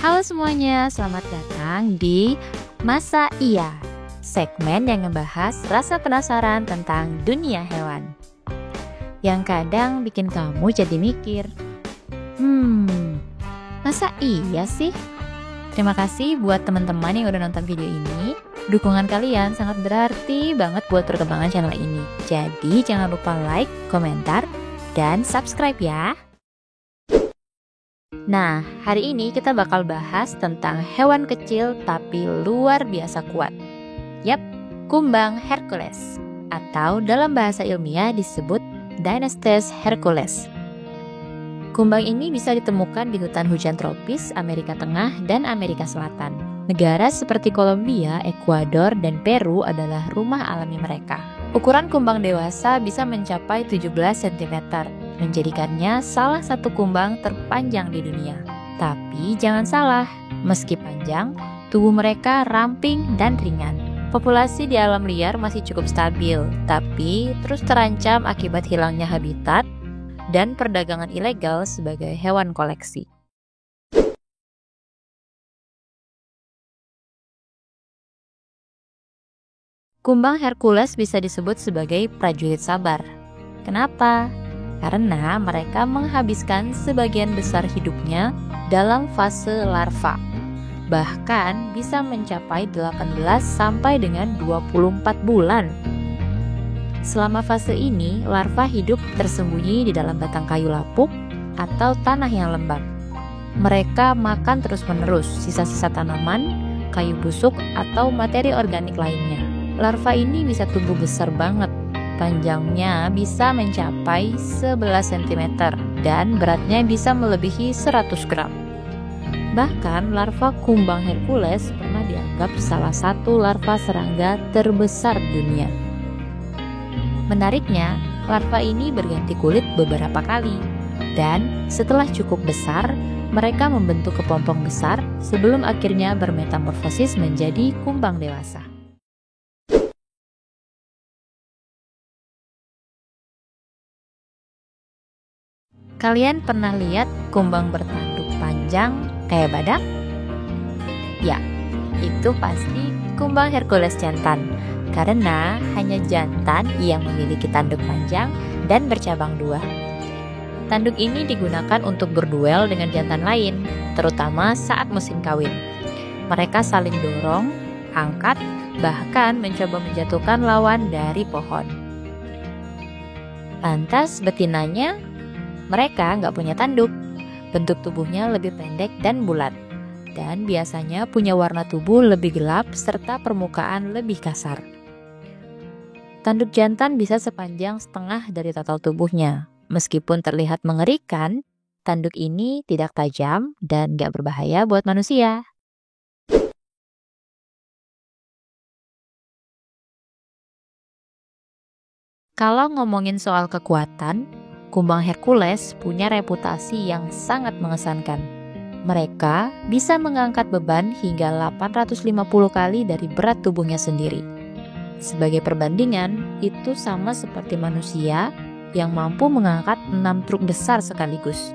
Halo semuanya, selamat datang di Masa Iya, segmen yang ngebahas rasa penasaran tentang dunia hewan yang kadang bikin kamu jadi mikir, masa iya sih? Terima kasih buat teman-teman yang udah nonton video ini. Dukungan kalian sangat berarti banget buat perkembangan channel ini. Jadi jangan lupa like, komentar, dan subscribe ya. Nah, hari ini kita bakal bahas tentang hewan kecil tapi luar biasa kuat. Yap, kumbang Hercules, atau dalam bahasa ilmiah disebut Dynastes hercules. Kumbang ini bisa ditemukan di hutan hujan tropis Amerika Tengah dan Amerika Selatan. Negara seperti Kolombia, Ekuador, dan Peru adalah rumah alami mereka. Ukuran kumbang dewasa bisa mencapai 17 cm, menjadikannya salah satu kumbang terpanjang di dunia. Tapi jangan salah, meski panjang, tubuh mereka ramping dan ringan. Populasi di alam liar masih cukup stabil, tapi terus terancam akibat hilangnya habitat dan perdagangan ilegal sebagai hewan koleksi. Kumbang Hercules bisa disebut sebagai prajurit sabar. Kenapa? Karena mereka menghabiskan sebagian besar hidupnya dalam fase larva. Bahkan bisa mencapai 18 sampai dengan 24 bulan. Selama fase ini, larva hidup tersembunyi di dalam batang kayu lapuk atau tanah yang lembab. Mereka makan terus-menerus sisa-sisa tanaman, kayu busuk, atau materi organik lainnya. Larva ini bisa tumbuh besar banget. Panjangnya bisa mencapai 11 cm dan beratnya bisa melebihi 100 gram. Bahkan larva kumbang Hercules pernah dianggap salah satu larva serangga terbesar dunia. Menariknya, larva ini berganti kulit beberapa kali. Dan setelah cukup besar, mereka membentuk kepompong besar sebelum akhirnya bermetamorfosis menjadi kumbang dewasa. Kalian pernah lihat kumbang bertanduk panjang kayak badak? Ya, itu pasti kumbang Hercules jantan. Karena hanya jantan yang memiliki tanduk panjang dan bercabang dua. Tanduk ini digunakan untuk berduel dengan jantan lain, terutama saat musim kawin. Mereka saling dorong, angkat, bahkan mencoba menjatuhkan lawan dari pohon. Lantas betinanya, mereka nggak punya tanduk. Bentuk tubuhnya lebih pendek dan bulat. Dan biasanya punya warna tubuh lebih gelap serta permukaan lebih kasar. Tanduk jantan bisa sepanjang setengah dari total tubuhnya. Meskipun terlihat mengerikan, tanduk ini tidak tajam dan nggak berbahaya buat manusia. Kalau ngomongin soal kekuatan, kumbang Hercules punya reputasi yang sangat mengesankan. Mereka bisa mengangkat beban hingga 850 kali dari berat tubuhnya sendiri. Sebagai perbandingan, itu sama seperti manusia yang mampu mengangkat 6 truk besar sekaligus.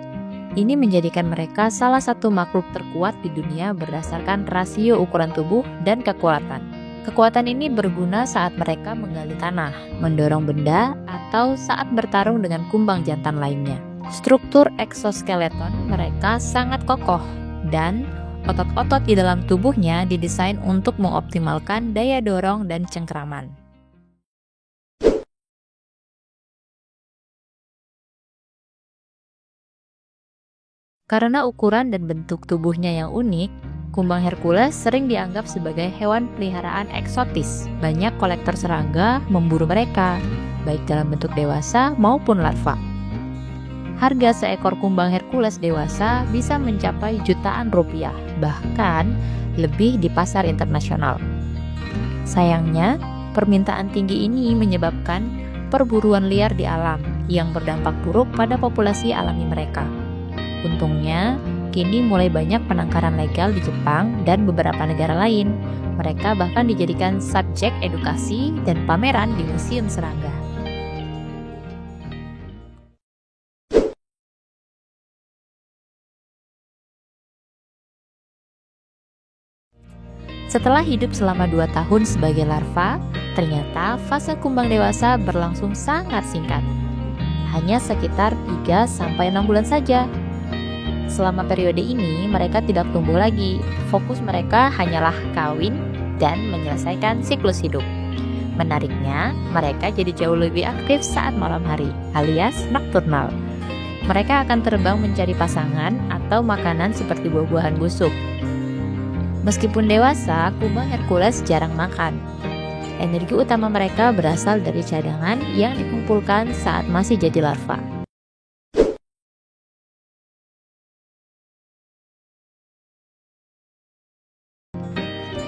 Ini menjadikan mereka salah satu makhluk terkuat di dunia berdasarkan rasio ukuran tubuh dan kekuatan. Kekuatan ini berguna saat mereka menggali tanah, mendorong benda, atau saat bertarung dengan kumbang jantan lainnya. Struktur eksoskeleton mereka sangat kokoh dan otot-otot di dalam tubuhnya didesain untuk mengoptimalkan daya dorong dan cengkraman. Karena ukuran dan bentuk tubuhnya yang unik, kumbang Hercules sering dianggap sebagai hewan peliharaan eksotis. Banyak kolektor serangga memburu mereka, baik dalam bentuk dewasa maupun larva. Harga seekor kumbang Hercules dewasa bisa mencapai jutaan rupiah, bahkan lebih di pasar internasional. Sayangnya, permintaan tinggi ini menyebabkan perburuan liar di alam yang berdampak buruk pada populasi alami mereka. Untungnya, kini mulai banyak penangkaran legal di Jepang dan beberapa negara lain. Mereka bahkan dijadikan subjek edukasi dan pameran di museum serangga. Setelah hidup selama 2 tahun sebagai larva, ternyata fase kumbang dewasa berlangsung sangat singkat. Hanya sekitar 3-6 bulan saja. Selama periode ini, mereka tidak tumbuh lagi. Fokus mereka hanyalah kawin dan menyelesaikan siklus hidup. Menariknya, mereka jadi jauh lebih aktif saat malam hari, alias nokturnal. Mereka akan terbang mencari pasangan atau makanan seperti buah-buahan busuk. Meskipun dewasa, kumbang Hercules jarang makan. Energi utama mereka berasal dari cadangan yang dikumpulkan saat masih jadi larva.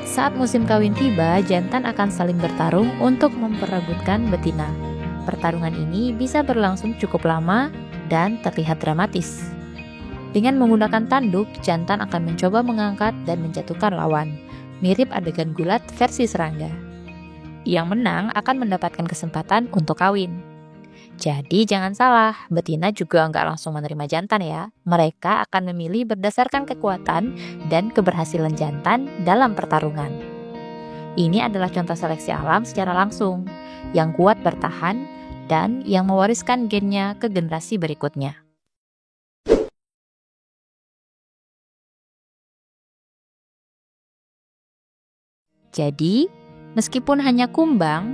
Saat musim kawin tiba, jantan akan saling bertarung untuk memperebutkan betina. Pertarungan ini bisa berlangsung cukup lama dan terlihat dramatis. Dengan menggunakan tanduk, jantan akan mencoba mengangkat dan menjatuhkan lawan, mirip adegan gulat versi serangga. Yang menang akan mendapatkan kesempatan untuk kawin. Jadi jangan salah, betina juga nggak langsung menerima jantan ya. Mereka akan memilih berdasarkan kekuatan dan keberhasilan jantan dalam pertarungan. Ini adalah contoh seleksi alam secara langsung, yang kuat bertahan dan yang mewariskan gennya ke generasi berikutnya. Jadi, meskipun hanya kumbang,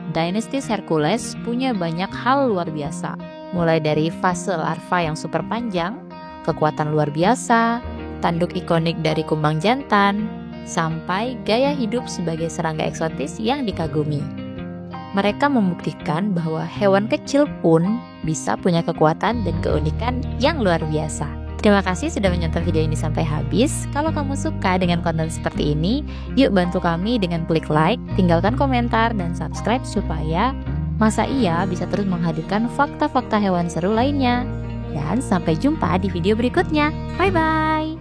Dynastis Hercules punya banyak hal luar biasa, mulai dari fase larva yang super panjang, kekuatan luar biasa, tanduk ikonik dari kumbang jantan, sampai gaya hidup sebagai serangga eksotis yang dikagumi. Mereka membuktikan bahwa hewan kecil pun bisa punya kekuatan dan keunikan yang luar biasa. Terima kasih sudah menonton video ini sampai habis. Kalau kamu suka dengan konten seperti ini, yuk bantu kami dengan klik like, tinggalkan komentar, dan subscribe supaya Masa Iya bisa terus menghadirkan fakta-fakta hewan seru lainnya. Dan sampai jumpa di video berikutnya. Bye-bye!